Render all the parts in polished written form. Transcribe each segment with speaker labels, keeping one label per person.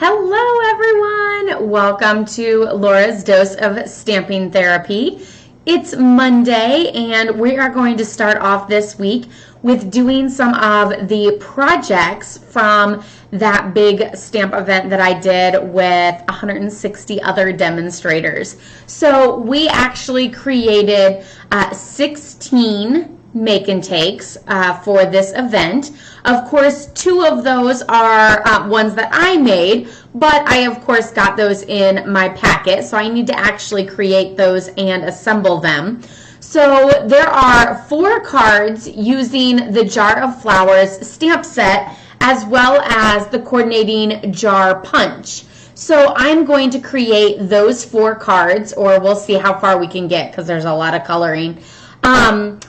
Speaker 1: Hello everyone! Welcome to Laura's Dose of Stamping Therapy. It's Monday and we are going to start off this week with doing some of the projects from that big stamp event that I did with 160 other demonstrators. So we actually created 16 make and takes for this event. Of course, 2 of those are ones that I made, but I of course got those in my packet, so I need to actually create those and assemble them. So there are 4 cards using the Jar of Flowers stamp set as well as the coordinating jar punch. So I'm going to create those 4 cards, or we'll see how far we can get because there's a lot of coloring.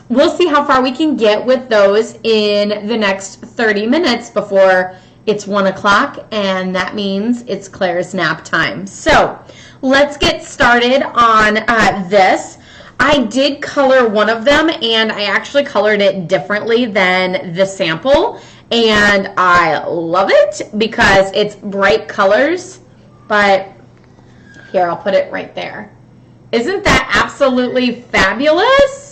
Speaker 1: We'll see how far we can get with those in the next 30 minutes before it's 1 o'clock, and that means it's Claire's nap time. So let's get started on this. I did color one of them, and I actually colored it differently than the sample, and I love it because it's bright colors. But here, I'll put it right there. Isn't that absolutely fabulous?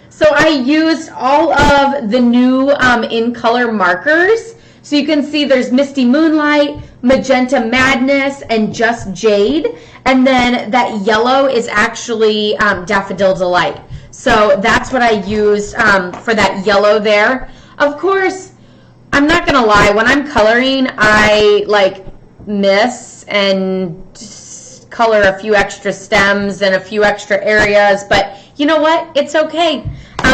Speaker 1: So I used all of the new in color markers. So you can see there's Misty Moonlight, Magenta Madness, and Just Jade. And then that yellow is actually Daffodil Delight. So that's what I used for that yellow there. Of course, I'm not gonna lie, when I'm coloring, I like miss and color a few extra stems and a few extra areas, but you know what? It's okay.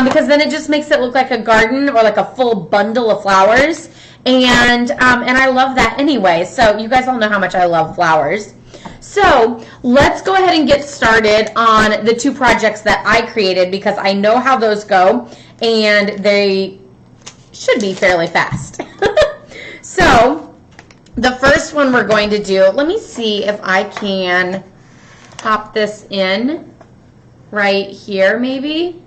Speaker 1: Because then it just makes it look like a garden or like a full bundle of flowers, and I love that anyway. So you guys all know how much I love flowers. So let's go ahead and get started on the 2 projects that I created because I know how those go and they should be fairly fast. So the first one we're going to do, let me see if I can pop this in right here maybe.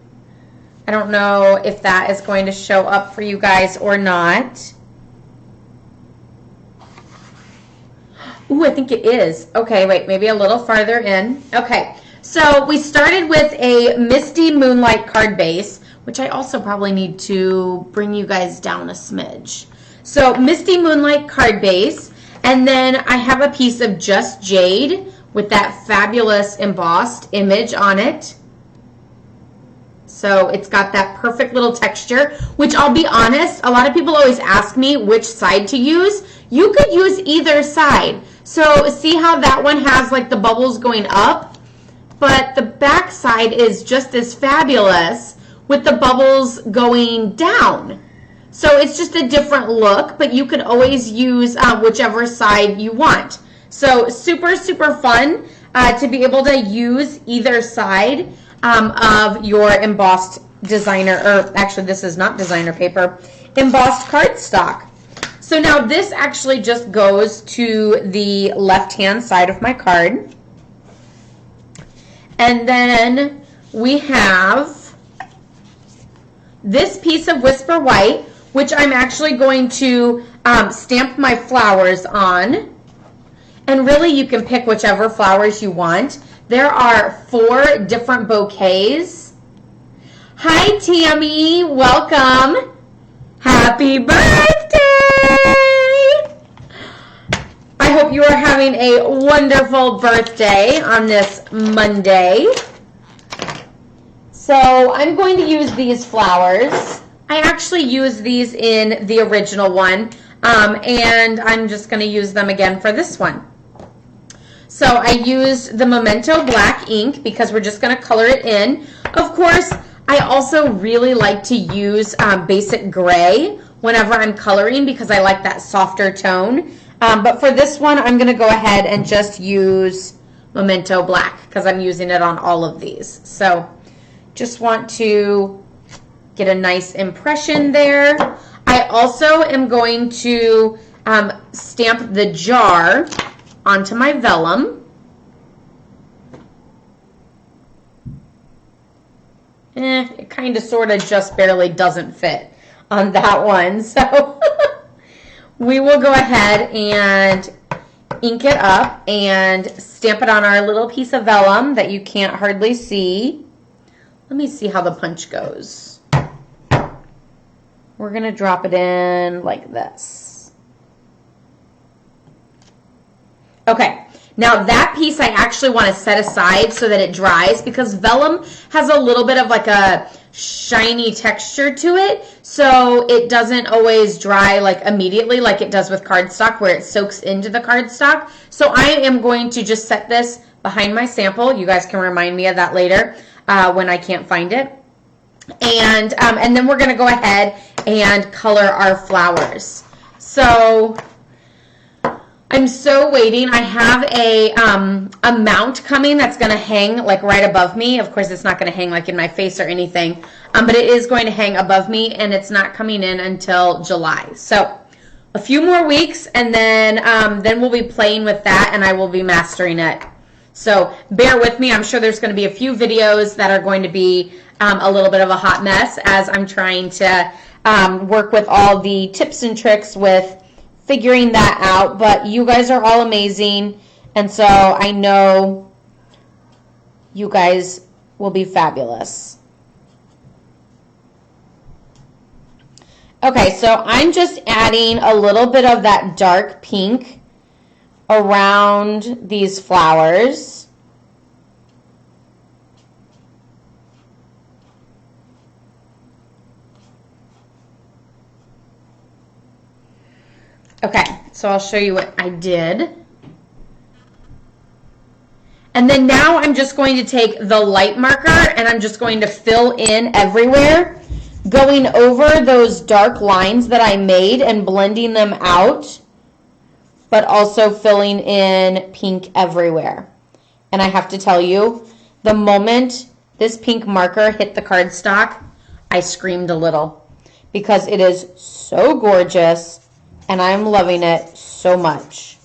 Speaker 1: I don't know if that is going to show up for you guys or not. Ooh, I think it is. Okay, wait, maybe a little farther in. Okay, so we started with a Misty Moonlight card base, which I also probably need to bring you guys down a smidge. So Misty Moonlight card base, and then I have a piece of Just Jade with that fabulous embossed image on it. So it's got that perfect little texture, which I'll be honest, a lot of people always ask me which side to use. You could use either side. So see how that one has like the bubbles going up, but the back side is just as fabulous with the bubbles going down. So it's just a different look, but you could always use whichever side you want. So super, super fun to be able to use either side of your embossed designer, or actually this is not designer paper, embossed cardstock. So now this actually just goes to the left-hand side of my card. And then we have this piece of Whisper White, which I'm actually going to stamp my flowers on. And really you can pick whichever flowers you want. There are 4 different bouquets. Hi, Tammy. Welcome. Happy birthday. I hope you are having a wonderful birthday on this Monday. So I'm going to use these flowers. I actually used these in the original one, and I'm just going to use them again for this one. So I used the Memento Black ink because we're just going to color it in. Of course, I also really like to use basic gray whenever I'm coloring because I like that softer tone. But for this one, I'm going to go ahead and just use Memento Black because I'm using it on all of these. So just want to get a nice impression there. I also am going to stamp the jar onto my vellum. It kind of sort of just barely doesn't fit on that one. So we will go ahead and ink it up and stamp it on our little piece of vellum that you can't hardly see. Let me see how the punch goes. We're going to drop it in like this. Okay, now that piece I actually want to set aside so that it dries because vellum has a little bit of like a shiny texture to it, so it doesn't always dry like immediately like it does with cardstock where it soaks into the cardstock. So I am going to just set this behind my sample. You guys can remind me of that later when I can't find it. And then we're going to go ahead and color our flowers. So I'm so waiting. I have a mount coming that's going to hang like right above me. Of course, it's not going to hang like in my face or anything, but it is going to hang above me, and it's not coming in until July. So a few more weeks, and then we'll be playing with that, and I will be mastering it. So bear with me. I'm sure there's going to be a few videos that are going to be a little bit of a hot mess as I'm trying to work with all the tips and tricks with figuring that out, but you guys are all amazing, and so I know you guys will be fabulous. Okay, so I'm just adding a little bit of that dark pink around these flowers. Okay, so I'll show you what I did. And then now I'm just going to take the light marker and I'm just going to fill in everywhere, going over those dark lines that I made and blending them out, but also filling in pink everywhere. And I have to tell you, the moment this pink marker hit the cardstock, I screamed a little because it is so gorgeous. And I'm loving it so much.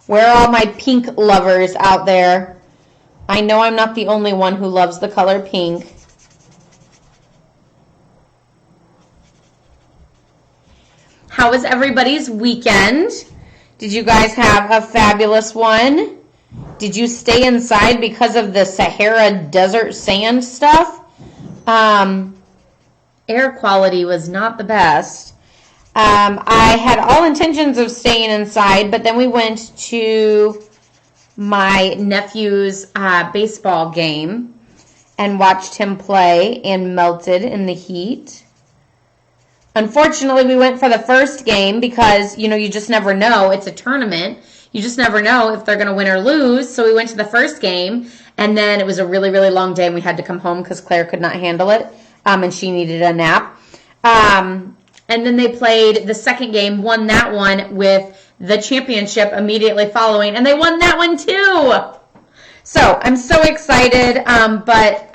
Speaker 1: Where are all my pink lovers out there? I know I'm not the only one who loves the color pink. How was everybody's weekend? Did you guys have a fabulous one? Did you stay inside because of the Sahara desert sand stuff? Air quality was not the best. I had all intentions of staying inside, but then we went to my nephew's baseball game and watched him play and melted in the heat. Unfortunately, we went for the first game because, you know, you just never know. It's a tournament. You just never know if they're going to win or lose. So we went to the first game, and then it was a really, really long day, and we had to come home because Claire could not handle it. And she needed a nap. And then they played the second game, won that one with the championship immediately following, and they won that one too. So I'm so excited, but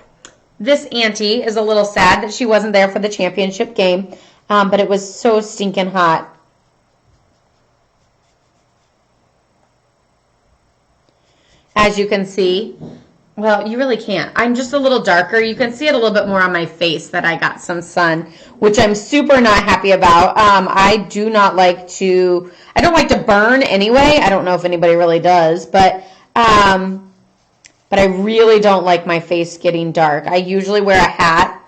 Speaker 1: this auntie is a little sad that she wasn't there for the championship game, but it was so stinking hot. As you can see, well, you really can't. I'm just a little darker. You can see it a little bit more on my face that I got some sun, which I'm super not happy about. I don't like to burn anyway. I don't know if anybody really does, but I really don't like my face getting dark. I usually wear a hat,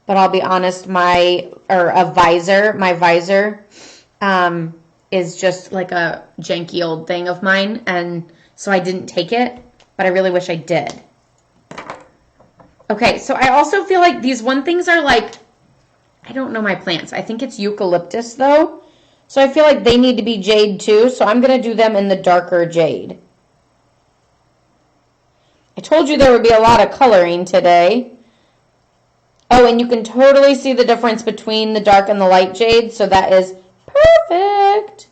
Speaker 1: but I'll be honest, my visor is just like a janky old thing of mine, and so I didn't take it. But I really wish I did. Okay, so I also feel like these things are like, I don't know my plants. I think it's eucalyptus though. So I feel like they need to be jade too. So I'm going to do them in the darker jade. I told you there would be a lot of coloring today. Oh, and you can totally see the difference between the dark and the light jade. So that is perfect.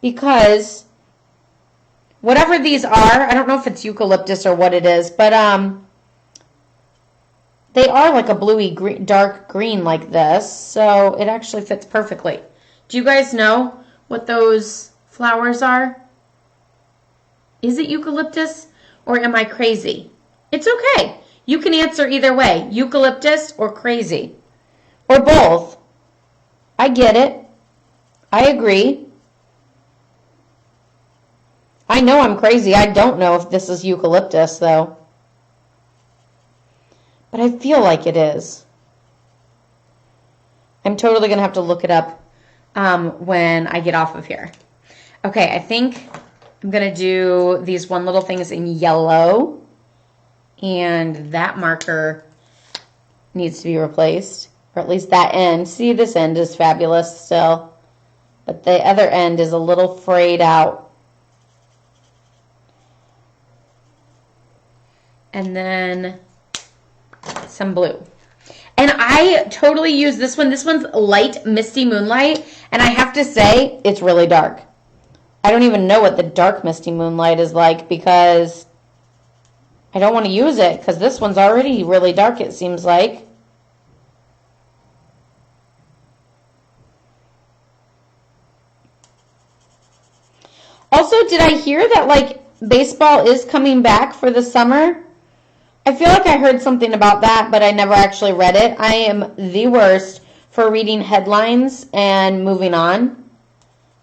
Speaker 1: Because whatever these are, I don't know if it's eucalyptus or what it is, but they are like a bluey green, dark green like this, so it actually fits perfectly. Do you guys know what those flowers are? Is it eucalyptus or am I crazy? It's okay. You can answer either way, eucalyptus or crazy, or both. I get it. I agree. I know I'm crazy. I don't know if this is eucalyptus, though. But I feel like it is. I'm totally going to have to look it up when I get off of here. Okay, I think I'm going to do these one little things in yellow. And that marker needs to be replaced. Or at least that end. See, this end is fabulous still. But the other end is a little frayed out. And then some blue. And I totally use this one. This one's Light Misty Moonlight. And I have to say, it's really dark. I don't even know what the dark Misty Moonlight is like because I don't want to use it because this one's already really dark, it seems like. Also, did I hear that like baseball is coming back for the summer? I feel like I heard something about that, but I never actually read it. I am the worst for reading headlines and moving on.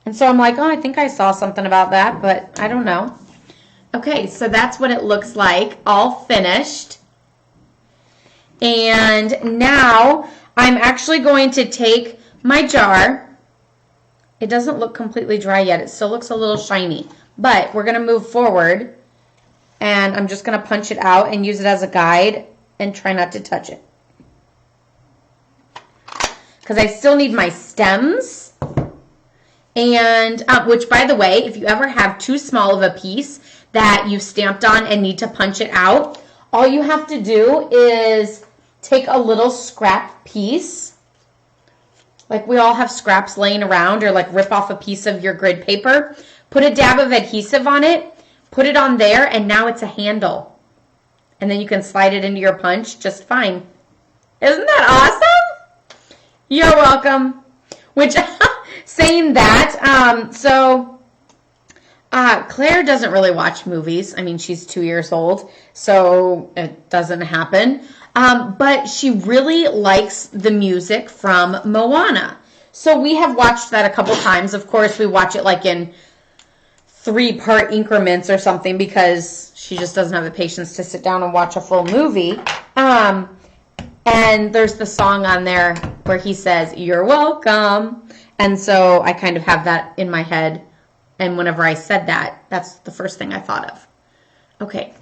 Speaker 1: And so I'm like, oh, I think I saw something about that, but I don't know. Okay, so that's what it looks like, all finished. And now I'm actually going to take my jar. It doesn't look completely dry yet. It still looks a little shiny. But we're going to move forward. And I'm just going to punch it out and use it as a guide and try not to touch it. Because I still need my stems. And, which by the way, if you ever have too small of a piece that you've stamped on and need to punch it out, all you have to do is take a little scrap piece. Like we all have scraps laying around, or like rip off a piece of your grid paper. Put a dab of adhesive on it. Put it on there, and now it's a handle. And then you can slide it into your punch just fine. Isn't that awesome? You're welcome. Which, saying that, Claire doesn't really watch movies. I mean, she's 2 years old, so it doesn't happen. But she really likes the music from Moana. So we have watched that a couple times. Of course, we watch it like in 3-part increments or something because she just doesn't have the patience to sit down and watch a full movie. And there's the song on there where he says, "You're welcome." And so I kind of have that in my head. And whenever I said that, that's the first thing I thought of. Okay.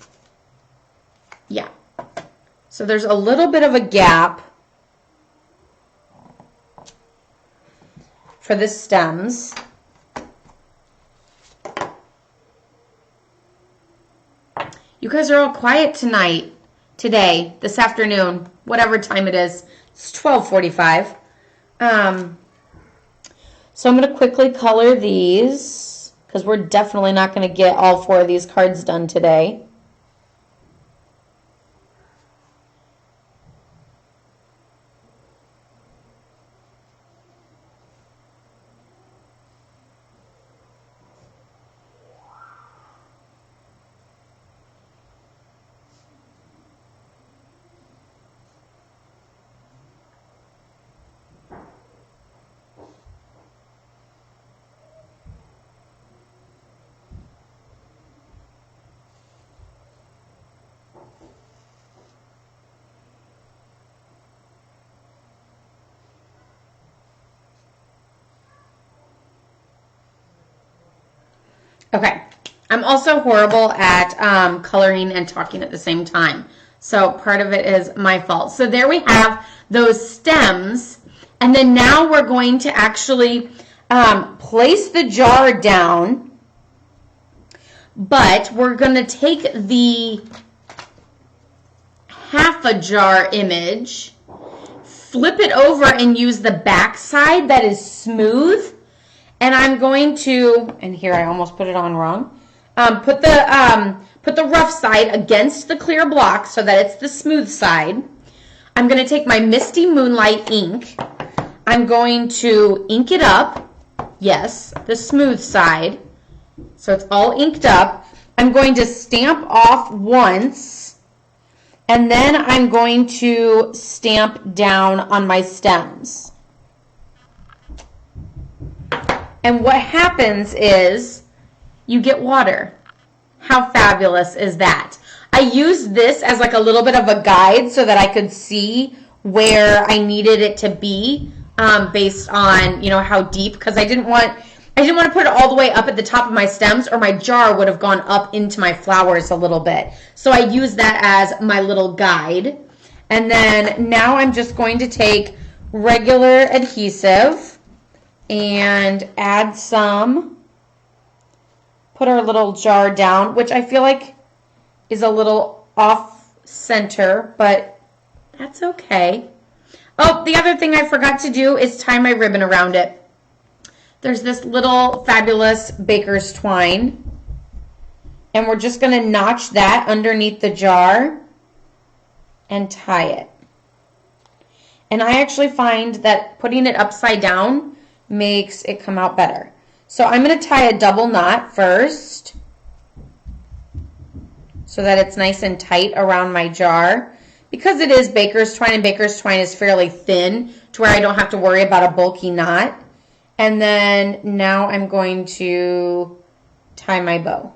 Speaker 1: Yeah. So there's a little bit of a gap for the stems. You guys are all quiet today, this afternoon, whatever time it is. It's 12:45. So I'm going to quickly color these because we're definitely not going to get all 4 of these cards done today. Okay, I'm also horrible at coloring and talking at the same time. So part of it is my fault. So there we have those stems. And then now we're going to actually place the jar down. But we're going to take the half a jar image, flip it over and use the back side that is smooth. And I'm going to, and here I almost put it on wrong, put the rough side against the clear block so that it's the smooth side. I'm going to take my Misty Moonlight ink. I'm going to ink it up. Yes, the smooth side. So it's all inked up. I'm going to stamp off once, and then I'm going to stamp down on my stems. And what happens is you get water. How fabulous is that? I used this as like a little bit of a guide so that I could see where I needed it to be based on, you know, how deep, because I didn't want to put it all the way up at the top of my stems, or my jar would have gone up into my flowers a little bit. So I used that as my little guide. And then now I'm just going to take regular adhesive and add some, put our little jar down, which I feel like is a little off center, but that's okay. Oh, the other thing I forgot to do is tie my ribbon around it. There's this little fabulous baker's twine, and we're just going to notch that underneath the jar and tie it. And I actually find that putting it upside down makes it come out better. So I'm going to tie a double knot first so that it's nice and tight around my jar. Because it is baker's twine, and baker's twine is fairly thin to where I don't have to worry about a bulky knot. And then now I'm going to tie my bow.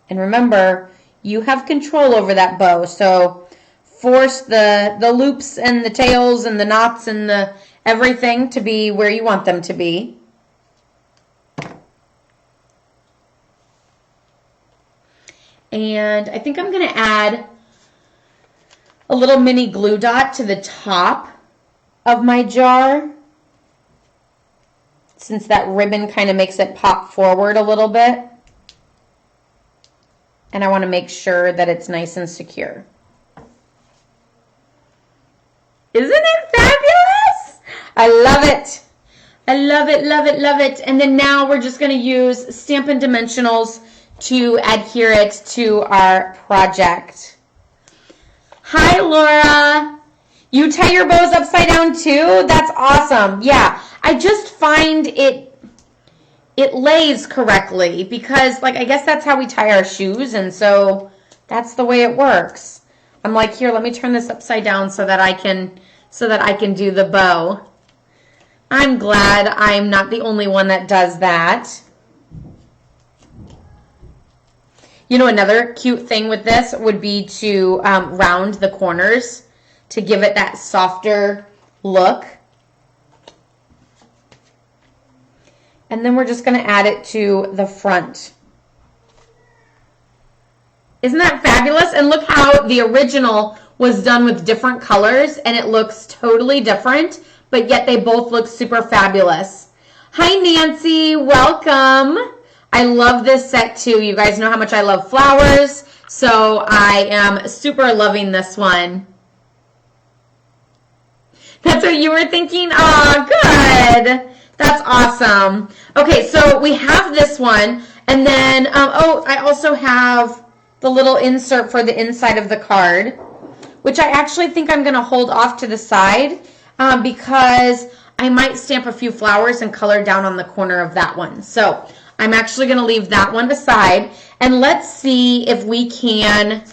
Speaker 1: And remember, you have control over that bow, so force the loops and the tails and the knots and the everything to be where you want them to be. And I think I'm going to add a little mini glue dot to the top of my jar, since that ribbon kind of makes it pop forward a little bit. And I want to make sure that it's nice and secure. Isn't it fabulous? I love it. I love it, love it, love it. And then now we're just going to use Stampin' Dimensionals to adhere it to our project. Hi, Laura. You tie your bows upside down too? That's awesome. Yeah, I just find it lays correctly because, like, I guess that's how we tie our shoes, and so that's the way it works. I'm like, here, let me turn this upside down so that I can do the bow. I'm glad I'm not the only one that does that. You know, another cute thing with this would be to round the corners to give it that softer look. And then we're just going to add it to the front. Isn't that fabulous? And look how the original was done with different colors and it looks totally different, but yet they both look super fabulous. Hi, Nancy. Welcome. I love this set too. You guys know how much I love flowers, so I am super loving this one. That's what you were thinking? Oh, good. That's awesome. Okay, so we have this one, and then, oh, I also have the little insert for the inside of the card, which I actually think I'm going to hold off to the side because I might stamp a few flowers and color down on the corner of that one. So I'm actually going to leave that one aside, and let's see if we can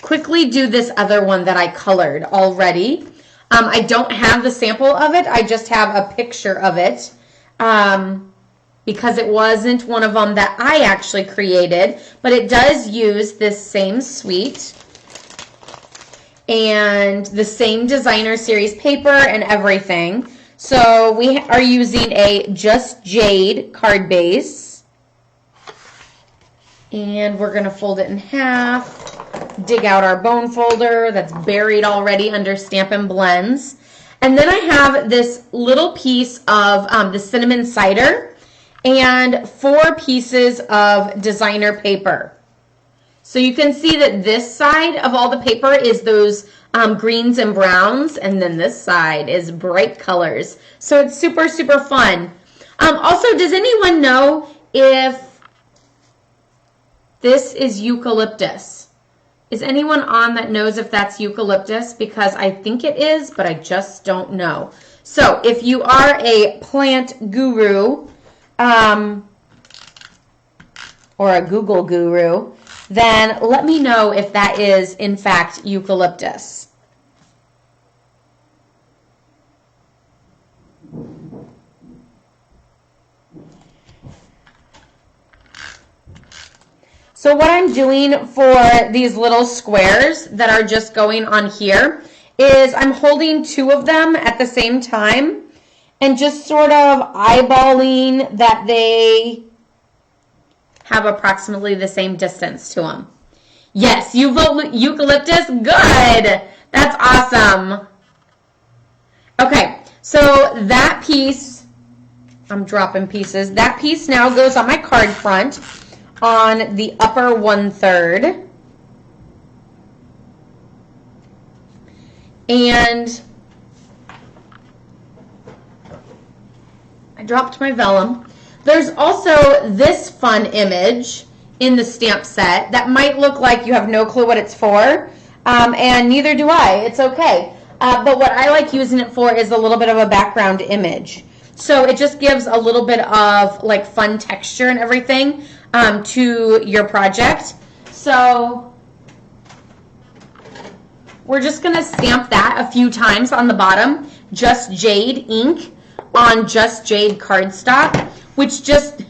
Speaker 1: quickly do this other one that I colored already. I don't have the sample of it. I just have a picture of it because it wasn't one of them that I actually created, but it does use this same suite and the same designer series paper and everything. So we are using a Just Jade card base, and we're going to fold it in half. Dig out our bone folder that's buried already under Stampin' Blends. And then I have this little piece of the cinnamon cider and 4 pieces of designer paper. So you can see that this side of all the paper is those greens and browns, and then this side is bright colors. So it's super, super fun. Also, does anyone know if this is eucalyptus? Is anyone on that knows if that's eucalyptus? Because I think it is, but I just don't know. So if you are a plant guru or a Google guru, then let me know if that is in fact eucalyptus. So what I'm doing for these little squares that are just going on here is I'm holding two of them at the same time and just sort of eyeballing that they have approximately the same distance to them. Yes, you vote eucalyptus. Good. That's awesome. Okay, so that piece, I'm dropping pieces. That piece now goes on my card front on the upper 1/3. And I dropped my vellum. There's also this fun image in the stamp set that might look like you have no clue what it's for, and neither do I. It's okay. But what I like using it for is a little bit of a background image. So it just gives a little bit of like fun texture and everything to your project. So we're just going to stamp that a few times on the bottom. Just Jade ink on Just Jade cardstock, which just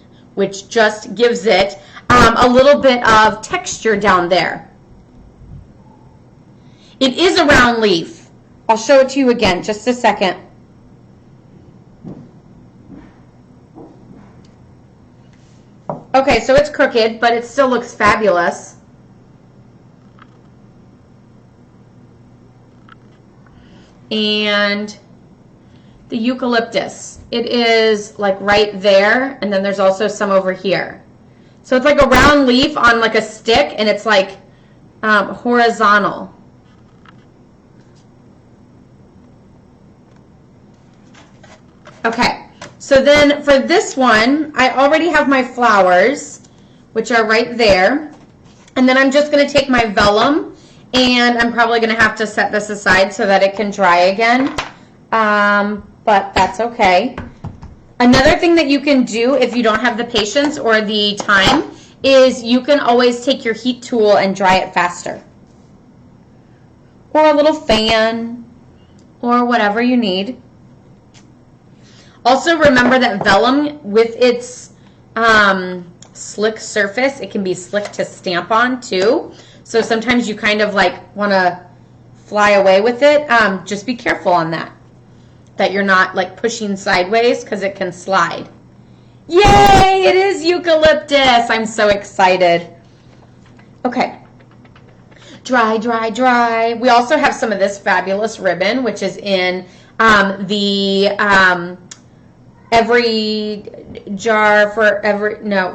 Speaker 1: gives it a little bit of texture down there. It is a round leaf. I'll show it to you again, just a second. Okay, so it's crooked, but it still looks fabulous. And the eucalyptus, it is like right there, and then there's also some over here. So it's like a round leaf on like a stick, and it's like horizontal. Okay, so then for this one, I already have my flowers, which are right there. And then I'm just going to take my vellum, and I'm probably going to have to set this aside so that it can dry again. But that's okay. Another thing that you can do if you don't have the patience or the time is you can always take your heat tool and dry it faster. Or a little fan, or whatever you need. Also remember that vellum, with its slick surface, it can be slick to stamp on too. So sometimes you kind of like want to fly away with it. Just be careful on that you're not like pushing sideways because it can slide. Yay, it is eucalyptus. I'm so excited. Okay. Dry, dry, dry. We also have some of this fabulous ribbon, which is in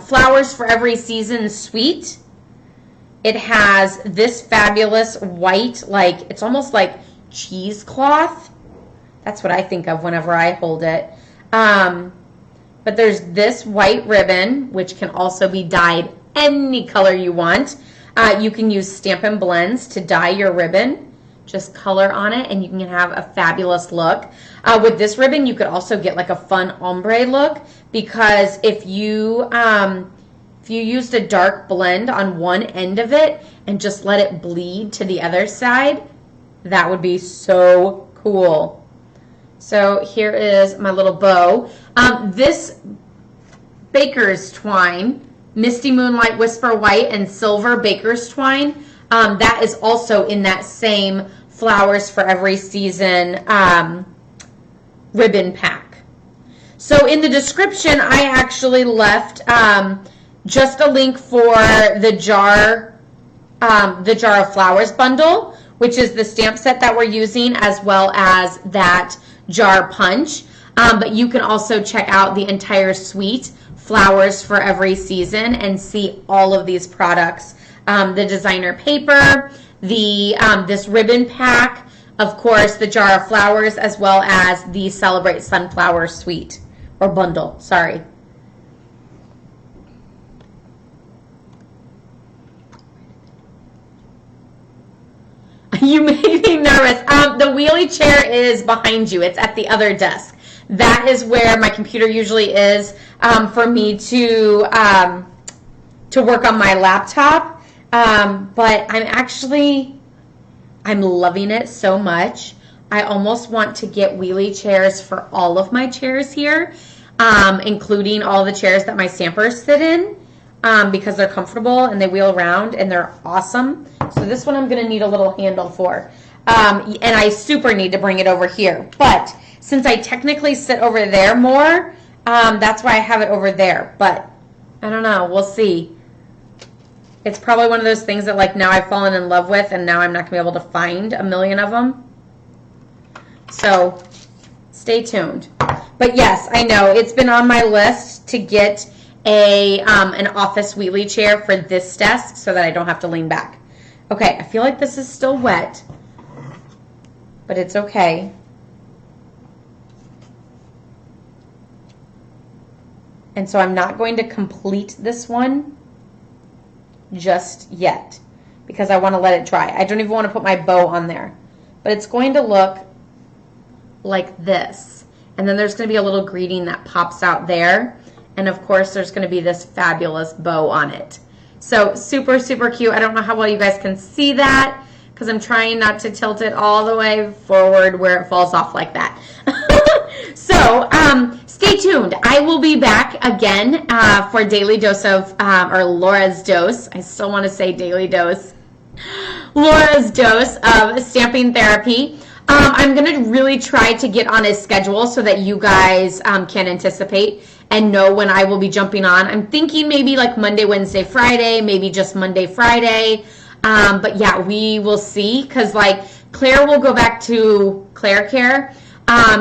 Speaker 1: Flowers for Every Season suite. It has this fabulous white, like it's almost like cheesecloth. That's what I think of whenever I hold it. But there's this white ribbon, which can also be dyed any color you want. You can use Stampin' Blends to dye your ribbon. Just color on it, and you can have a fabulous look. With this ribbon, you could also get like a fun ombre look, because if you used a dark blend on one end of it and just let it bleed to the other side, that would be so cool. So here is my little bow. This baker's twine, Misty Moonlight Whisper White and Silver baker's twine, that is also in that same Flowers for Every Season ribbon pack. So in the description, I actually left just a link for the jar of flowers bundle, which is the stamp set that we're using, as well as that jar punch. But you can also check out the entire suite, Flowers for Every Season, and see all of these products. The designer paper, this ribbon pack, of course, the jar of flowers, as well as the Celebrate Sunflower suite, or bundle, sorry. You made me nervous. The wheelie chair is behind you. It's at the other desk. That is where my computer usually is for me to work on my laptop. But I'm loving it so much. I almost want to get wheelie chairs for all of my chairs here, including all the chairs that my stampers sit in. because they're comfortable and they wheel around and they're awesome. So this one I'm going to need a little handle for. And I super need to bring it over here. But since I technically sit over there more, that's why I have it over there. But I don't know. We'll see. It's probably one of those things that like now I've fallen in love with and now I'm not going to be able to find a million of them. So stay tuned. But yes, I know it's been on my list to get an office wheelie chair for this desk so that I don't have to lean back. Okay, I feel like this is still wet, but it's okay. And so I'm not going to complete this one just yet because I want to let it dry. I don't even want to put my bow on there, but it's going to look like this. And then there's going to be a little greeting that pops out there. And of course, there's going to be this fabulous bow on it. So super, super cute. I don't know how well you guys can see that because I'm trying not to tilt it all the way forward where it falls off like that. So stay tuned. I will be back again for Daily Dose of, or Laura's Dose. I still want to say Daily Dose. Laura's Dose of Stamping Therapy. I'm going to really try to get on a schedule so that you guys can anticipate and know when I will be jumping on. I'm thinking maybe like Monday, Wednesday, Friday, maybe just Monday, Friday. But yeah, we will see because like Claire will go back to Claire Care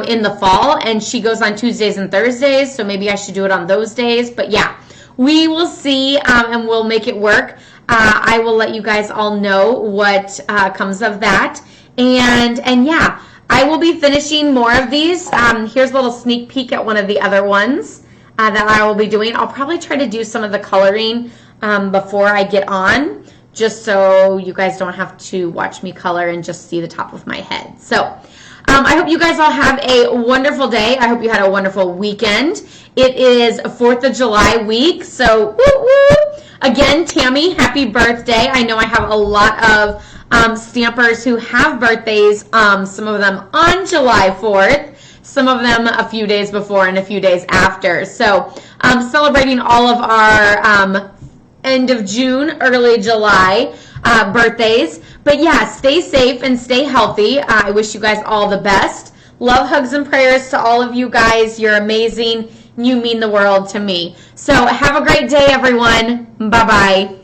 Speaker 1: in the fall and she goes on Tuesdays and Thursdays. So maybe I should do it on those days. But yeah, we will see and we'll make it work. I will let you guys all know what comes of that. And yeah, I will be finishing more of these. Here's a little sneak peek at one of the other ones that I will be doing. I'll probably try to do some of the coloring before I get on, just so you guys don't have to watch me color and just see the top of my head. So I hope you guys all have a wonderful day. I hope you had a wonderful weekend. It is 4th of July week, so woo woo. Again, Tammy, happy birthday. I know I have a lot of stampers who have birthdays, some of them on July 4th, some of them a few days before and a few days after. So celebrating all of our end of June, early July birthdays. But yeah, stay safe and stay healthy. I wish you guys all the best. Love, hugs, and prayers to all of you guys. You're amazing. You mean the world to me. So have a great day, everyone. Bye-bye.